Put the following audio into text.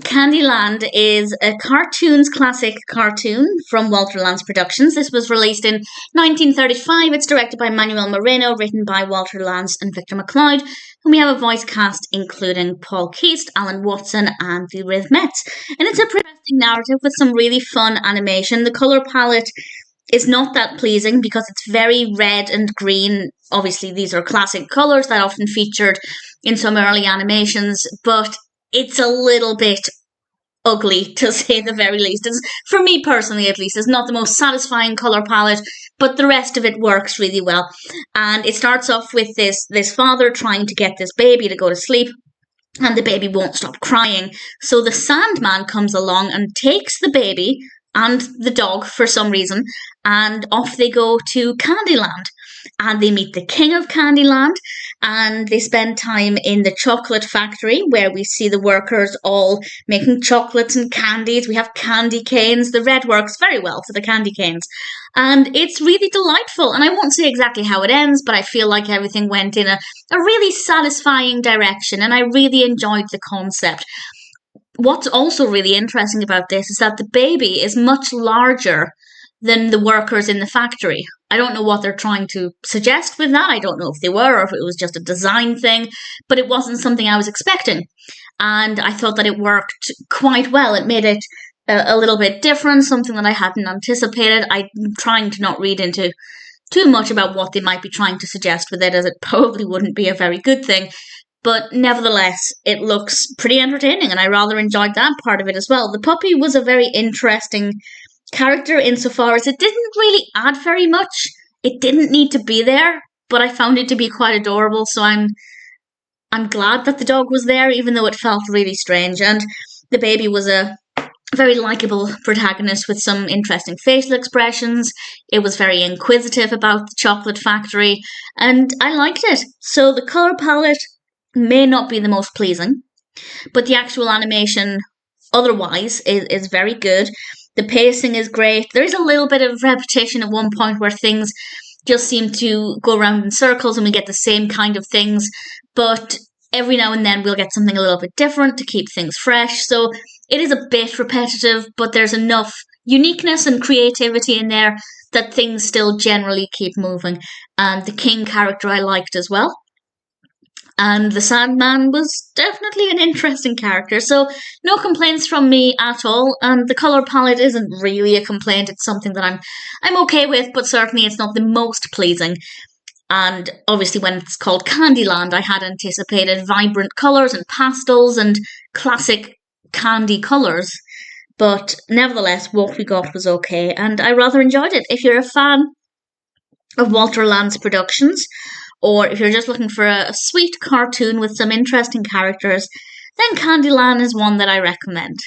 Candyland is a cartoons classic cartoon from Walter Lantz Productions. This was released in 1935. It's directed by Manuel Moreno, written by Walter Lantz and Victor McLeod, and we have a voice cast including Paul Keast, Allan Watson, and the Rhythmettes. And it's a pretty interesting narrative with some really fun animation. The colour palette is not that pleasing because it's very red and green. Obviously, these are classic colours that often featured in some early animations, but it's a little bit ugly, to say the very least. It's, for me personally, at least, it's not the most satisfying colour palette, but the rest of it works really well. And it starts off with this father trying to get this baby to go to sleep, and the baby won't stop crying. So the Sandman comes along and takes the baby and the dog for some reason, and off they go to Candyland. And they meet the king of Candyland, and they spend time in the chocolate factory where we see the workers all making chocolates and candies. We have candy canes. The red works very well for the candy canes. And it's really delightful. And I won't say exactly how it ends, but I feel like everything went in a really satisfying direction, and I really enjoyed the concept. What's also really interesting about this is that the baby is much larger than the workers in the factory. I don't know what they're trying to suggest with that. I don't know if they were or if it was just a design thing, but it wasn't something I was expecting. And I thought that it worked quite well. It made it a little bit different, something that I hadn't anticipated. I'm trying to not read into too much about what they might be trying to suggest with it, as it probably wouldn't be a very good thing. But nevertheless, it looks pretty entertaining, and I rather enjoyed that part of it as well. The puppy was a very interesting character insofar as it didn't really add very much. It didn't need to be there, but I found it to be quite adorable, so I'm glad that the dog was there, even though it felt really strange. And the baby was a very likeable protagonist with some interesting facial expressions. It was very inquisitive about the chocolate factory, and I liked it. So the colour palette may not be the most pleasing, but the actual animation otherwise is very good. The pacing is great. There is a little bit of repetition at one point where things just seem to go around in circles and we get the same kind of things, but every now and then we'll get something a little bit different to keep things fresh. So it is a bit repetitive, but there's enough uniqueness and creativity in there that things still generally keep moving. And the King character I liked as well. And the Sandman was definitely an interesting character, so no complaints from me at all. And the colour palette isn't really a complaint, it's something that I'm okay with, but certainly it's not the most pleasing. And obviously when it's called Candyland, I had anticipated vibrant colours and pastels and classic candy colours. But nevertheless, what we got was okay, and I rather enjoyed it. If you're a fan of Walter Lantz Productions, or if you're just looking for a sweet cartoon with some interesting characters, then Candyland is one that I recommend.